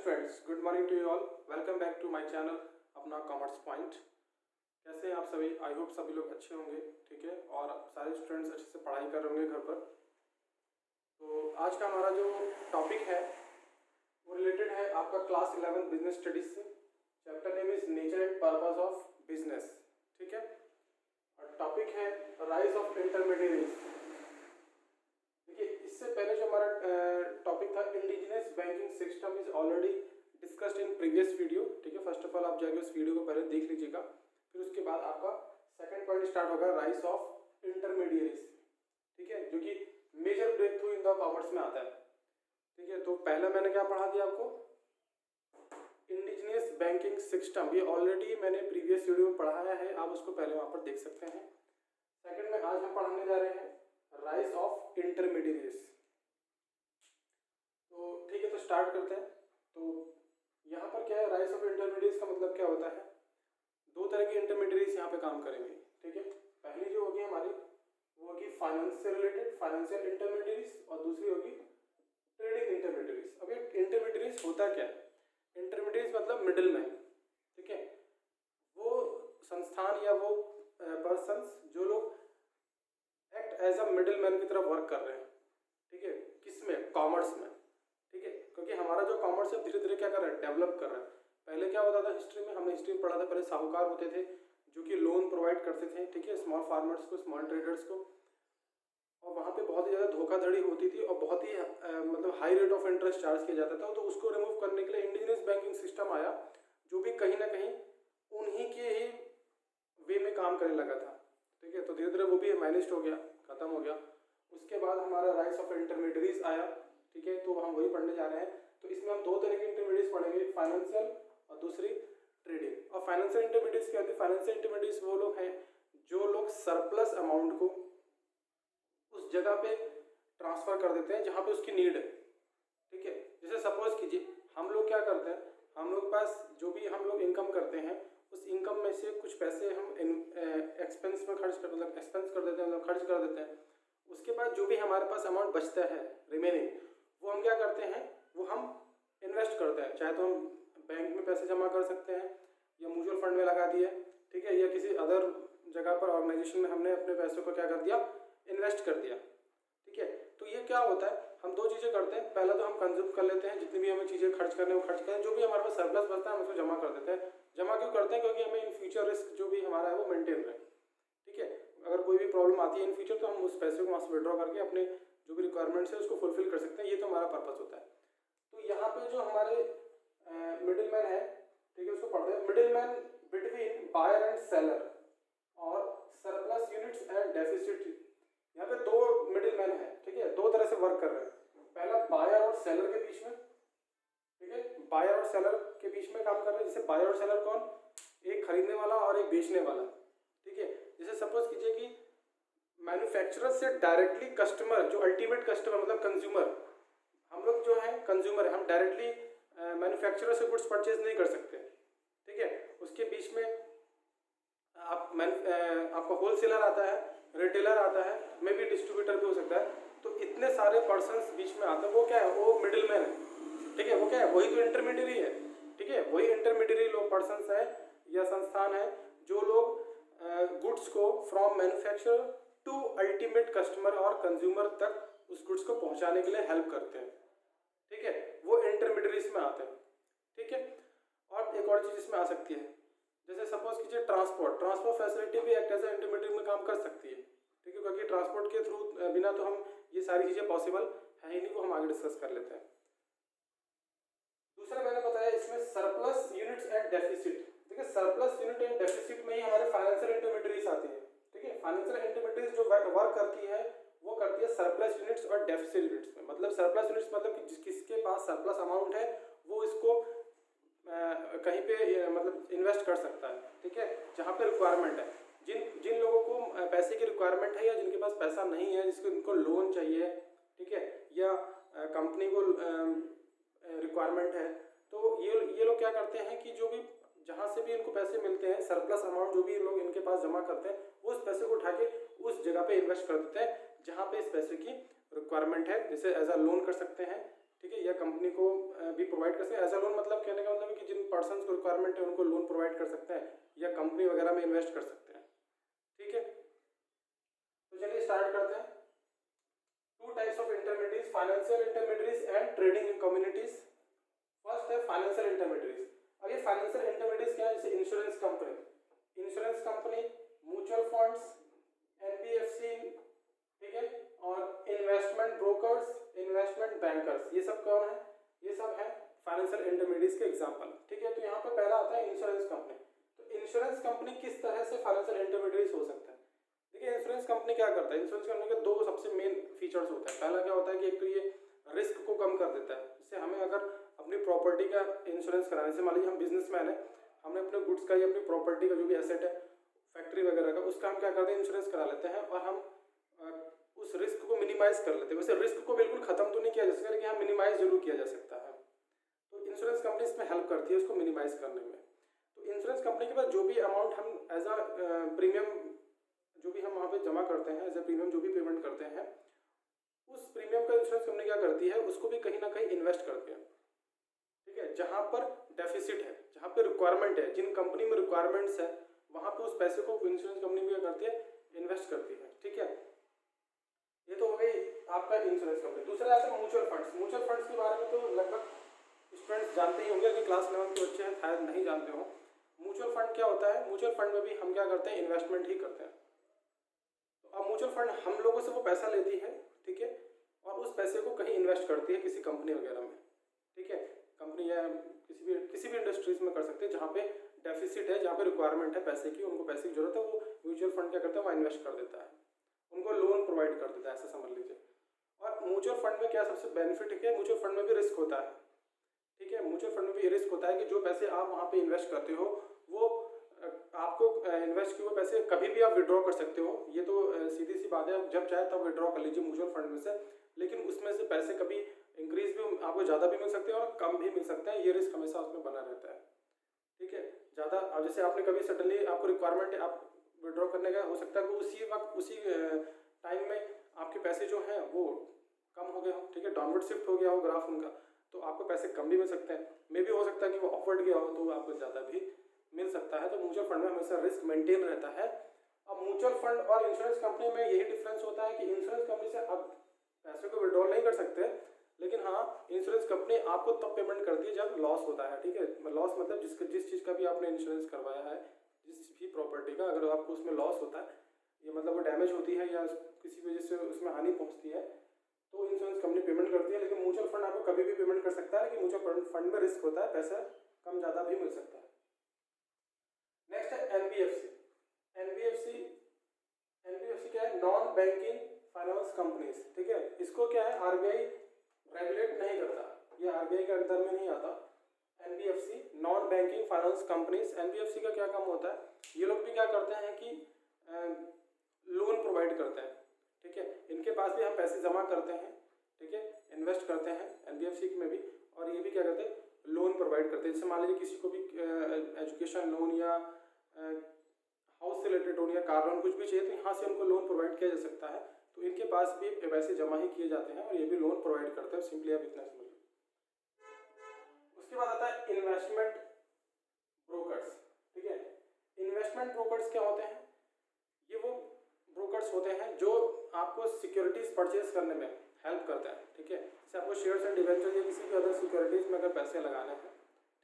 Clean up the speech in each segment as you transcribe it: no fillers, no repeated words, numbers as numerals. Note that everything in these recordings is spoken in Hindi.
Students, good morning to you all. Welcome back to my channel अपना कॉमर्स पॉइंट। कैसे हैं आप सभी? आई होप सभी लोग अच्छे होंगे, ठीक है, और सारे स्टूडेंट्स अच्छे से पढ़ाई कर रहे होंगे घर पर। तो आज का हमारा जो टॉपिक है वो रिलेटेड है आपका क्लास 11 बिजनेस स्टडीज से। Chapter name is nature and purpose of business, ठीक है, और टॉपिक है राइज ऑफ इंटरमीडिएरीज। देखिए, इससे पहले जो हमारा टॉपिक था indigenous banking system is already discussed in previous video, ठीक है। फर्स्ट ऑफ ऑल आप जाके उस वीडियो को पहले देख लीजिएगा, फिर उसके बाद आपका सेकंड पॉइंट स्टार्ट होगा राइज ऑफ इंटरमीडिएरीज, ठीक है, जो कि major breakthrough in the commerce में आता है, ठीक है। तो पहला मैंने क्या पढ़ा दिया आपको, इंडिजिनस बैंकिंग सिस्टम, ये ऑलरेडी मैंने प्रीवियस वीडियो में पढ़ाया है, आप उसको पहले वहां पर देख सकते हैं। सेकंड में आज हम पढ़ाने जा रहे हैं राइज ऑफ इंटरमीडिएरीज। तो ठीक है, तो स्टार्ट करते हैं। तो यहाँ पर क्या है, राइज ऑफ इंटरमीडिएरीज का मतलब क्या होता है, दो तरह की इंटरमीडिएरीज यहाँ पे काम करेंगे, ठीक है। पहली जो होगी हमारी वो होगी फाइनेंस से रिलेटेड, फाइनेंशियल इंटरमीडिएरीज, और दूसरी होगी ट्रेडिंग इंटरमीडिएरीज। अब ये इंटरमीडिएरीज होता क्या है, इंटरमीडिएरीज मतलब मिडिल मैन, ठीक है, वो संस्थान या वो पर्सन्स जो लोग act as a middle man की तरफ वर्क कर रहे हैं, ठीक है, किसमें, कॉमर्स में, ठीक है। क्योंकि हमारा जो कॉमर्स है धीरे धीरे क्या कर रहा है, डेवलप कर रहा है। पहले क्या होता था हिस्ट्री में, हमने हिस्ट्री में पढ़ा था, पहले साहूकार होते थे जो कि लोन प्रोवाइड करते थे, ठीक है, स्मॉल फार्मर्स को, स्मॉल ट्रेडर्स को, और वहाँ पे बहुत ही ज़्यादा धोखाधड़ी होती थी और बहुत ही मतलब high rate of interest charge किया जाता था। तो उसको रिमूव करने के लिए इंडिजिनस बैंकिंग सिस्टम आया, जो भी कहीं ना कहीं उन्हीं के ही वे में काम करने लगा था, ठीक है। तो धीरे धीरे वो भी मैनेज हो गया, खत्म हो गया। उसके बाद हमारा राइज ऑफ इंटरमीडिएरीज आया, ठीक है, तो हम वही पढ़ने जा रहे हैं। तो इसमें हम दो तरह की इंटरमीडिएट्स पढ़ेंगे, फाइनेंशियल और दूसरी ट्रेडिंग। और फाइनेंशियल इंटरमीडिएट्स क्या होती है, फाइनेंशियल इंटरमीडिएट्स वो लोग हैं जो लोग सरप्लस अमाउंट को उस जगह पे ट्रांसफर कर देते हैं जहाँ पे उसकी नीड है, ठीक है। जैसे सपोज कीजिए हम लोग क्या करते हैं, हम लोग पास जो भी हम लोग इनकम करते हैं उस इनकम में से कुछ पैसे हम एक्सपेंस में खर्च कर, मतलब एक्सपेंस कर देते हैं, मतलब खर्च कर देते हैं। उसके बाद जो भी हमारे पास अमाउंट बचता है रिमेनिंग, वो हम क्या करते हैं, वो हम इन्वेस्ट करते हैं। चाहे तो हम बैंक में पैसे जमा कर सकते हैं या म्यूचुअल फंड में लगा दिए, ठीक है, या किसी अदर जगह पर ऑर्गेनाइजेशन में हमने अपने पैसों को क्या कर दिया, इन्वेस्ट कर दिया, ठीक है। तो ये क्या होता है, हम दो चीज़ें करते हैं। पहला तो हम कंज्यूम कर लेते हैं, जितनी भी हमें चीज़ें खर्च करने वो खर्च करें, जो भी हमारे पास सरप्लस बचता है हम उसको जमा कर देते हैं। जमा क्यों करते हैं, क्योंकि हमें इन फ्यूचर रिस्क जो भी हमारा है वो मेंटेन रहे, ठीक है। अगर कोई भी प्रॉब्लम आती है इन फ्यूचर तो हम उस पैसे को वहाँ से विड्रॉ करके अपने जो भी रिक्वायरमेंट्स है उसको फुलफिल कर सकते हैं। ये तो हमारा पर्पस होता है। तो यहाँ पे जो हमारे मिडिल मैन है, ठीक है, उसको पढ़ते हैं। Middle man between buyer and seller और सरप्लस यूनिट्स एंड डेफिसिट। यहाँ पे दो मिडिल मैन है, ठीक है, दो तरह से वर्क कर रहे हैं। पहला बायर और सेलर के बीच में, ठीक है, बायर और सेलर के बीच में काम कर रहे हैं। जैसे बायर और सेलर कौन, एक खरीदने वाला और एक बेचने वाला, ठीक है। जैसे सपोज कीजिए कि मैन्युफैक्चरर से डायरेक्टली कस्टमर, जो अल्टीमेट कस्टमर मतलब कंज्यूमर, हम लोग जो है कंज्यूमर है, हम डायरेक्टली मैन्युफैक्चरर से गुड्स परचेज नहीं कर सकते, ठीक है। उसके बीच में आपका होलसेलर आता है, रिटेलर आता है, मे बी डिस्ट्रीब्यूटर भी हो सकता है। तो इतने सारे पर्सन्स बीच में आते हैं, वो क्या है, वो मिडिल मैन है, ठीक है। वो क्या है, वही तो इंटरमीडिएरी है, ठीक है। वही इंटरमीडिएरी लोग पर्सन्स है या संस्थान है जो लोग गुड्स को from manufacturer to ultimate customer और कंज्यूमर तक उस गुड्स को पहुंचाने के लिए हेल्प करते हैं, ठीक है। वो इंटरमीडिएरीज में आते हैं, ठीक है। और एक और चीज इसमें आ सकती है, जैसे सपोज कीजिए ट्रांसपोर्ट फैसिलिटी भी एक्ट एज इंटरमीडिएट में काम कर सकती है, ठीक है, क्योंकि ट्रांसपोर्ट के थ्रू बिना तो हम ये सारी चीज़ें पॉसिबल है ही नहीं, वो हम आगे डिस्कस कर लेते हैं। दूसरा मैंने बताया इसमें सरप्लस यूनिट्स एंड डेफिसिट। देखिए, सरप्लस यूनिट एंड डेफिसिट में ही हमारे फाइनेंशियल इंटरमीडिएरीज आती है, ठीक है। फाइनेंशियल इंटरमीडिएरीज जो वर्क करती है वो करती है सरप्लस यूनिट्स और डेफिसिट यूनिट्स में। मतलब सरप्लस यूनिट्स मतलब कि किसके पास सरप्लस अमाउंट है वो इसको कहीं पे मतलब इन्वेस्ट कर सकता है, ठीक है, जहाँ पे रिक्वायरमेंट है। जिन लोगों को पैसे की रिक्वायरमेंट है या जिनके पास पैसा नहीं है, जिसको इनको लोन चाहिए, ठीक है, या कंपनी को रिक्वायरमेंट है, तो ये लोग क्या करते हैं कि जो भी जहाँ से भी इनको पैसे मिलते हैं, सरप्लस अमाउंट जो भी लोग इनके पास जमा करते हैं, वो उस पैसे को उठा के उस जगह पे इन्वेस्ट कर देते हैं जहाँ पे इस पैसे की रिक्वायरमेंट है। जैसे एज अ लोन कर सकते हैं, ठीक है, या कंपनी को भी प्रोवाइड कर सकते हैं। एज अ लोन मतलब कहने का मतलब है कि जिन पर्सन को रिक्वायरमेंट है उनको लोन प्रोवाइड कर सकते हैं या कंपनी वगैरह में इन्वेस्ट कर सकते हैं। ठीक है, तो चलिए स्टार्ट करते हैं। Two types of intermediates, financial intermediates and trading communities. First है फाइनेंशियल इंटरमीडिएट्स। अब ये फाइनेंशियल इंटरमीडिएट्स क्या है, जैसे insurance company, mutual funds, NBFC, ठीक है, और इन्वेस्टमेंट ब्रोकर्स, इन्वेस्टमेंट बैंकर्स, ये सब कौन है, ये सब है फाइनेंशियल इंटरमीडिएट्स के एग्जांपल। ठीक है, तो यहाँ पे पहला आता है इंश्योरेंस कंपनी। तो इंश्योरेंस कंपनी किस तरह से फाइनेंशियल इंटरमीडिएट्स हो सकता है? देखिए, इंश्योरेंस कंपनी क्या करता है, इंश्योरेंस कंपनी के दो सबसे मेन फीचर्स होते हैं। पहला क्या होता है कि एक तो ये रिस्क को कम कर देता है। जैसे हमें अगर अपनी प्रॉपर्टी का इंश्योरेंस कराने से, मान लीजिए हम बिजनेसमैन है, हमने अपने गुड्स का या अपनी प्रॉपर्टी का जो भी एसेट है, फैक्ट्री वगैरह का, उसका हम क्या करते हैं, इंश्योरेंस करा लेते हैं और हम उस रिस्क को मिनिमाइज कर लेते हैं। वैसे रिस्क को बिल्कुल खत्म तो नहीं किया जा सकता, लेकिन हाँ मिनिमाइज जरूर किया जा सकता है। तो इंश्योरेंस कंपनी इसमें हेल्प करती है उसको मिनिमाइज करने में। तो इंश्योरेंस कंपनी के पास जो भी अमाउंट हम एज अ प्रीमियम, जो भी हम वहाँ पे जमा करते हैं एज ए प्रीमियम, जो भी पेमेंट करते हैं, उस प्रीमियम का इंश्योरेंस कंपनी क्या करती है, उसको भी कहीं ना कहीं इन्वेस्ट करती है। ठीक है, जहाँ पर डेफिसिट है, जहाँ पे रिक्वायरमेंट है, जिन कंपनी में रिक्वायरमेंट्स है, वहाँ पे उस पैसे को इंश्योरेंस कंपनी क्या करती है, इन्वेस्ट करती है। ठीक है, ये तो हो गई आपका इंश्योरेंस कंपनी। दूसरा आता है म्यूचुअल फंड्स। म्यूचुअल फंड्स के बारे में तो लगभग स्टूडेंट्स जानते ही होंगे, कि क्लास 11 के बच्चे हैं शायद नहीं जानते हो। म्यूचुअल फंड क्या होता है, म्यूचुअल फंड में भी हम क्या करते हैं, इन्वेस्टमेंट ही करते हैं। तो अब म्यूचुअल फंड हम लोगों से वो पैसा लेती है, ठीक है, और उस पैसे को कहीं इन्वेस्ट करती है किसी कंपनी वगैरह में। ठीक है, कंपनी या किसी भी इंडस्ट्रीज में कर सकते हैं जहाँ पे डेफिसिट है, जहाँ पे रिक्वायरमेंट है पैसे की, उनको पैसे की जरूरत है, वो म्यूचुअल फंड क्या करता है, वहाँ इन्वेस्ट कर देता है, उनको लोन प्रोवाइड कर देता है, ऐसा समझ लीजिए। और म्यूचुअल फंड में क्या सबसे बेनिफिट है, म्यूचुअल फंड में भी रिस्क होता है। ठीक है, म्यूचुअल फंड में भी रिस्क होता है कि जो पैसे आप वहाँ पे इन्वेस्ट करते हो, वो आपको इन्वेस्ट किए हुए पैसे कभी भी आप विड्रॉ कर सकते हो। ये तो सीधी सी बात है, आप जब चाहे तब विड्रॉ कर लीजिए म्यूचुअल फंड में से। लेकिन उसमें से पैसे कभी इंक्रीज भी, आपको ज़्यादा भी मिल सकते हैं और कम भी मिल सकते हैं, ये रिस्क हमेशा उसमें बना रहता है। ठीक है, ज़्यादा, अब जैसे आपने कभी सडनली आपको रिक्वायरमेंट है, आप विड्रॉ करने का, हो सकता है कि उसी वक्त उसी टाइम में आपके पैसे जो हैं वो कम हो गए हो। ठीक है, डाउनवर्ड शिफ्ट हो गया हो ग्राफ उनका, तो आपको पैसे कम भी मिल सकते हैं। मे भी हो सकता है कि वो अपवर्ड गया हो तो आपको ज़्यादा भी मिल सकता है। तो म्यूचुअल फंड में हमेशा रिस्क मेंटेन रहता है। अब म्यूचुअल फंड और इंश्योरेंस कंपनी में यही डिफरेंस होता है कि इंश्योरेंस कंपनी से आप पैसे को विड्रॉ नहीं कर सकते, लेकिन हाँ इंश्योरेंस कंपनी आपको तब पेमेंट करती है जब लॉस होता है। ठीक है, लॉस मतलब जिस चीज़ का भी आपने इंश्योरेंस करवाया है, जिस भी प्रॉपर्टी का, अगर आपको उसमें लॉस होता है, ये मतलब वो डैमेज होती है या किसी वजह से उसमें हानि पहुँचती है, तो इंश्योरेंस कंपनी पेमेंट करती है। लेकिन म्यूचुअल फंड आपको कभी भी पेमेंट कर सकता है, लेकिन म्यूचुअल फंड में रिस्क होता है, पैसा कम ज़्यादा भी मिल सकता है। नेक्स्ट है एनबीएफसी। एनबीएफसी क्या है, नॉन बैंकिंग फाइनेंस कंपनीज। ठीक है, इसको क्या है, आरबीआई रेगुलेट नहीं करता, ये आरबीआई के अंदर में नहीं आता। NBFC, non banking finance companies. NBFC का क्या काम होता है, ये लोग भी क्या करते हैं कि लोन प्रोवाइड करते हैं। ठीक है, इनके पास भी हम पैसे जमा करते हैं, ठीक है, इन्वेस्ट करते हैं एनबीएफसी में भी, और ये भी क्या करते हैं, लोन प्रोवाइड करते हैं। जैसे मान लीजिए किसी को भी एजुकेशन लोन या हाउस से रिलेटेड लोन या कार लोन कुछ भी चाहिए, तो यहाँ से उनको लोन प्रोवाइड किया जा सकता है। तो इनके पास भी पैसे जमा ही किए जाते हैं और ये भी लोन प्रोवाइड करते हैं। सिंपली आप इतना समझिए। उसके बाद आता है इन्वेस्टमेंट ब्रोकर्स। ठीक है, इन्वेस्टमेंट ब्रोकर्स क्या होते हैं, ये वो ब्रोकर्स होते हैं जो आपको सिक्योरिटीज परचेज करने में हेल्प करते हैं। ठीक है, जैसे आपको शेयर्स एंड डिवेंचर या किसी भी अदर सिक्योरिटीज में अगर पैसे लगाने हैं,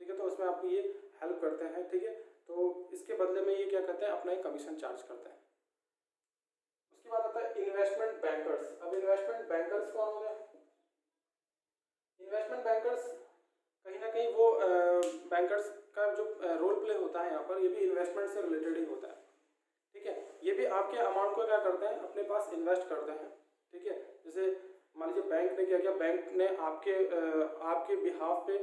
ठीक है, तो उसमें आपको ये हेल्प करते हैं। ठीक है, तो इसके बदले में ये क्या करते हैं, अपना एक कमीशन चार्ज करते हैं। उसके बाद आता है इन्वेस्टमेंट बैंकर्स। अब इन्वेस्टमेंट बैंकर्स कौन हो गए, इन्वेस्टमेंट बैंकर्स कहीं ना कहीं वो बैंकर्स का जो रोल प्ले होता है यहाँ पर, ये भी इन्वेस्टमेंट से रिलेटेड ही होता है। ठीक है, ये भी आपके अमाउंट को क्या करते हैं, अपने पास इन्वेस्ट करते हैं। ठीक है, जैसे मान लीजिए बैंक ने क्या किया, बैंक ने आपके बिहाफ पे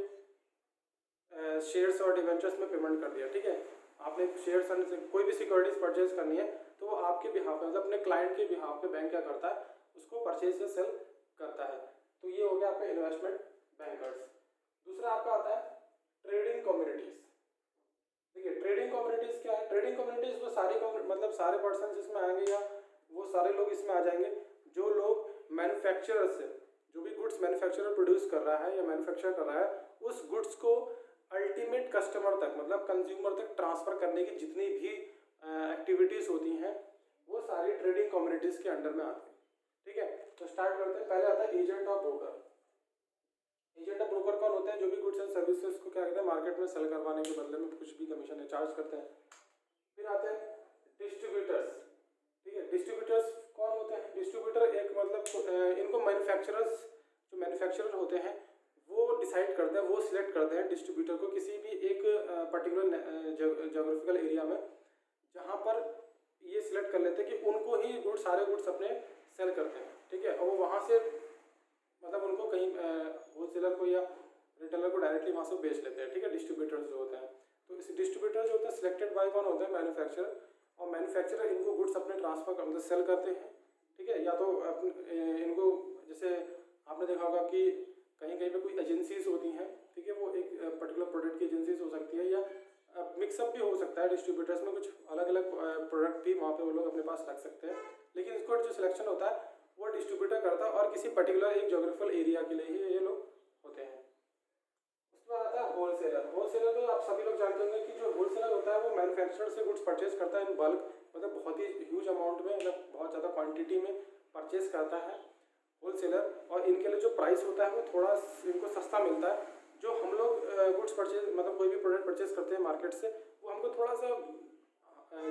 शेयर्स और डिवेंचर्स में पेमेंट कर दिया। ठीक है, आपने शेयर्स एंड कोई भी सिक्योरिटीज परचेज करनी है, तो वो आपके बिहाफ पे, मतलब अपने क्लाइंट के बिहाफ पे बैंक क्या करता है, उसको परचेज से सेल करता है। तो ये हो गया आपका इन्वेस्टमेंट बैंकर्स। दूसरा आपका आता है ट्रेडिंग कम्युनिटीज। देखिए, ट्रेडिंग कम्युनिटीज क्या है, ट्रेडिंग कम्युनिटीज वो सारी मतलब सारे पर्सन इसमें आएंगे, या वो सारे लोग इसमें आ जाएंगे जो लोग मैन्युफैक्चरर्स है, जो भी गुड्स मैन्युफैक्चरर प्रोड्यूस कर रहा है या मैन्युफैक्चर कर रहा है, उस गुड्स को अल्टीमेट कस्टमर तक मतलब कंज्यूमर तक ट्रांसफ़र करने की जितनी भी एक्टिविटीज़ होती हैं वो सारी ट्रेडिंग कम्युनिटीज़ के अंडर में आती हैं। ठीक है, तो स्टार्ट करते हैं। पहले आता है agent of broker. Agent of broker कौन होते हैं? जो भी गुड्स एंड सर्विसेज को क्या कहते हैं, मार्केट में सेल करवाने के बदले में कुछ भी कमीशन चार्ज करते हैं। फिर आते हैं डिस्ट्रीब्यूटर्स। ठीक है, डिस्ट्रीब्यूटर्स कौन होते हैं? डिस्ट्रीब्यूटर एक मतलब इनको मैन्युफैक्चरर्स, जो मैन्युफैक्चरर होते हैं वो डिसाइड करते हैं, वो सिलेक्ट करते हैं डिस्ट्रीब्यूटर को किसी भी एक पर्टिकुलर जोग्राफिकल एरिया में, जहाँ पर ये सिलेक्ट कर लेते हैं कि उनको ही गुड्स, सारे गुड्स अपने सेल करते हैं। ठीक है, और वो वहाँ से मतलब उनको कहीं होलसेलर को या रिटेलर को डायरेक्टली वहाँ से बेच लेते हैं। ठीक है, डिस्ट्रीब्यूटर्स जो होते हैं। तो इस डिस्ट्रीब्यूटर जो होते हैं सिलेक्टेड बाय कौन होते हैं? मैन्युफैक्चरर। और मैन्युफैक्चरर इनको गुड्स अपने ट्रांसफर मतलब सेल करते हैं। ठीक है, या तो इनको जैसे आपने देखा होगा कि कहीं कहीं पे कोई एजेंसीज होती हैं। ठीक है, वो एक पर्टिकुलर प्रोडक्ट की एजेंसीज हो सकती है या मिक्सअप भी हो सकता है। डिस्ट्रीब्यूटर्स में कुछ अलग अलग प्रोडक्ट भी वहाँ पे वो लोग अपने पास रख सकते हैं, लेकिन इसको जो सिलेक्शन होता है वो डिस्ट्रीब्यूटर करता है और किसी पर्टिकुलर एक जोग्राफिकल एरिया के लिए ही ये लोग होते हैं। उसके बाद आता है होलसेलर। होलसेलर तो आप सभी लोग जानते होंगे कि जो होलसेलर होता है वो मैन्युफैक्चरर से गुड्स परचेज करता है इन बल्क, मतलब बहुत ही ह्यूज अमाउंट में, मतलब बहुत ज़्यादा क्वांटिटी में परचेज करता है होलसेलर। और इनके लिए जो प्राइस होता है वो थोड़ा इनको सस्ता मिलता है। जो हम लोग गुड्स परचेज मतलब कोई भी प्रोडक्ट परचेज करते हैं मार्केट से, वो हमको थोड़ा सा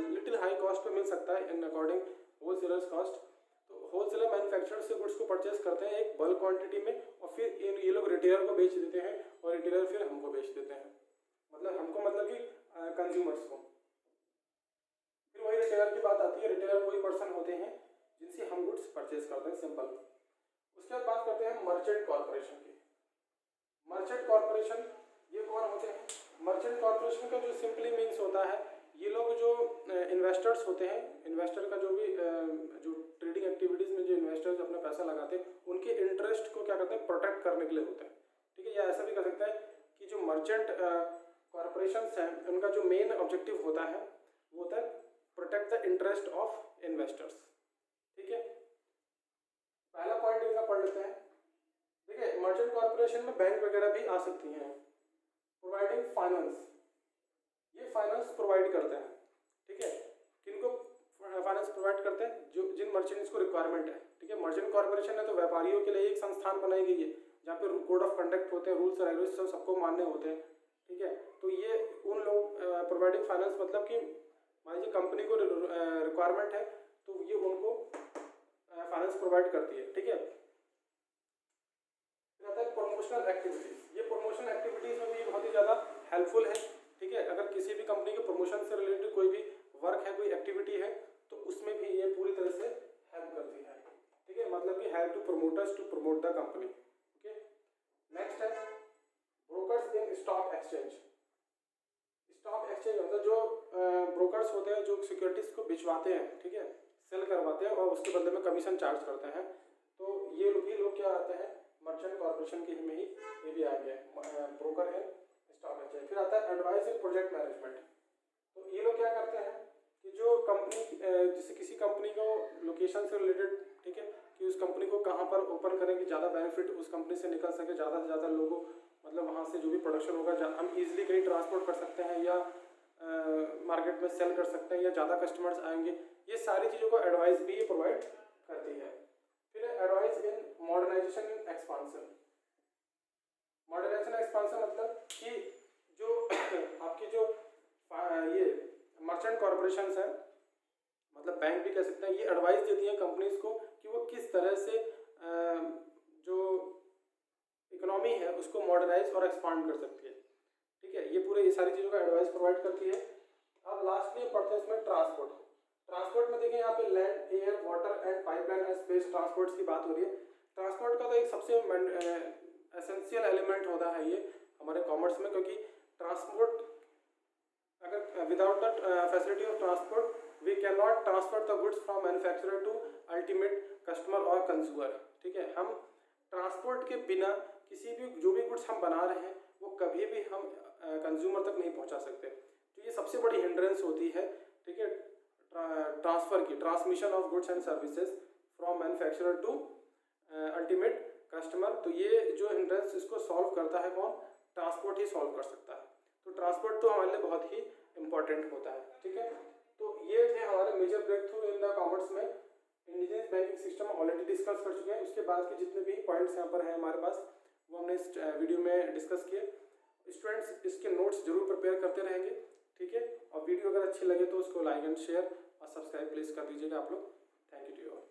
लिटिल हाई कॉस्ट पे मिल सकता है इन अकॉर्डिंग होलसेलर्स कॉस्ट। तो होलसेलर मैन्युफैक्चरर से गुड्स को परचेज करते हैं एक बल्क क्वांटिटी में, और फिर ये लोग रिटेलर को बेच देते हैं और रिटेलर फिर हमको बेच देते हैं, मतलब हमको मतलब कि कंज्यूमर्स को। फिर वही रिटेलर की बात आती है। रिटेलर वही पर्सन होते हैं जिनसे हम गुड्स परचेज करते हैं, सिंपल। उसके बाद बात करते हैं मर्चेंट कॉर्पोरेशन की। मर्चेंट कॉर्पोरेशन ये कौन होते हैं? मर्चेंट कॉर्पोरेशन का जो सिंपली मीन्स होता है, ये लोग जो इन्वेस्टर्स होते हैं, इन्वेस्टर का जो भी जो ट्रेडिंग एक्टिविटीज़ में जो इन्वेस्टर्स अपना पैसा लगाते हैं उनके इंटरेस्ट को क्या करते हैं, प्रोटेक्ट करने के लिए होता है। ठीक है, या ऐसा भी कर सकता है कि जो मर्चेंट कॉर्पोरेशन हैं उनका जो मेन ऑब्जेक्टिव होता है वो होता है protect the interest of investors. ठीक है, पहला पॉइंट इनका पढ़ लेते हैं। देखिए, मर्चेंट कॉर्पोरेशन में बैंक वगैरह भी आ सकती हैं। प्रोवाइडिंग फाइनेंस, ये फाइनेंस प्रोवाइड करते हैं। ठीक है, किनको फाइनेंस प्रोवाइड करते हैं? जो जिन मर्चेंट्स को रिक्वायरमेंट है। ठीक है, मर्चेंट कॉर्पोरेशन है तो व्यापारियों के लिए एक संस्थान बनाई गई है जहाँ पे कोड ऑफ कंडक्ट होते हैं, रूल्स और रेगुलेशन सबको मानने होते हैं। ठीक है, तो ये उन लोग प्रोवाइडिंग फाइनेंस मतलब कि मान लीजिए कंपनी को रिक्वायरमेंट है तो ये उनको फाइनेंस प्रोवाइड करती है। ठीक है, प्रमोशनल एक्टिविटीज़। ये प्रमोशनल एक्टिविटीज़ में भी बहुत ही ज़्यादा हेल्पफुल है। ठीक है, अगर किसी भी कंपनी के प्रमोशन से रिलेटेड कोई भी वर्क है, कोई एक्टिविटी है, तो उसमें भी ये पूरी तरह से हेल्प करती है। ठीक है, मतलब कि help to promoters to promote the company. Okay, next है brokers in stock exchange. Stock exchange मतलब जो ब्रोकर्स होते हैं जो सिक्योरिटीज़ को बिचवाते हैं, ठीक है, सेल करवाते हैं और उसके बदले में कमीशन चार्ज करते हैं। तो ये भी लोग क्या आते हैं, मर्चेंट कॉर्पोरेशन के में ही ये भी आ गया, ब्रोकर है स्टॉक एक्सचेंज। फिर आता है एडवाइस इन प्रोजेक्ट मैनेजमेंट। तो ये लोग क्या करते हैं कि जो कंपनी जैसे किसी कंपनी को लोकेशन से रिलेटेड, ठीक है, कि उस कंपनी को कहाँ पर ओपन करें कि ज़्यादा बेनिफिट उस कंपनी से निकल सके, ज़्यादा से ज़्यादा लोगों मतलब वहाँ से जो भी प्रोडक्शन होगा हम ईजिली कहीं ट्रांसपोर्ट कर सकते हैं या मार्केट में सेल कर सकते हैं या ज़्यादा कस्टमर्स आएंगे। ये सारी चीज़ों को एडवाइस भी ये प्रोवाइड करती है। फिर advice in modernisation in expansion. Modernisation expansion मतलब कि जो आपकी जो ये मर्चेंट कॉर्पोरेशन है, मतलब बैंक भी कह सकते हैं, ये एडवाइस देती हैं कंपनीज को कि वो किस तरह से जो इकोनॉमी है उसको मॉडर्नाइज और एक्सपांड कर सकती है। ठीक है, ये सारी चीज़ों का एडवाइस प्रोवाइड करती है। अब लास्ट में पढ़ते हैं इसमें ट्रांसपोर्ट। ट्रांसपोर्ट में देखिए यहाँ पे land, air, water and pipeline and space transports की बात हो रही है। ट्रांसपोर्ट का तो एक सबसे एसेंशियल एलिमेंट होता है ये हमारे कॉमर्स में, क्योंकि ट्रांसपोर्ट अगर without the facility of transport we can not transfer the goods from manufacturer to ultimate customer और कंज्यूमर। ठीक है, हम ट्रांसपोर्ट के बिना किसी भी जो भी गुड्स हम बना रहे हैं वो कभी भी हम कंज्यूमर तक नहीं पहुंचा सकते। तो ये सबसे बड़ी हिंड्रेंस होती है। ठीक है, ट्रांसफ़र की, transmission of goods and services from manufacturer to ultimate customer. तो ये जो हिंड्रेंस इसको सॉल्व करता है कौन? ट्रांसपोर्ट ही सॉल्व कर सकता है। तो ट्रांसपोर्ट तो हमारे लिए बहुत ही इंपॉर्टेंट होता है, ठीक है। तो ये थे हमारे major breakthrough in the commerce में। Indigenous banking system already discuss कर चुके हैं, उसके बाद के जितने भी पॉइंट्स यहाँ पर हैं हमारे पास वो हमने इस वीडियो में डिस्कस किए। स्टूडेंट्स इसके नोट्स जरूर प्रिपेयर करते रहेंगे, ठीक है। और वीडियो अगर अच्छी लगे तो उसको लाइक एंड शेयर और सब्सक्राइब प्लीज़ कर दीजिएगा आप लोग। Thank you to you all.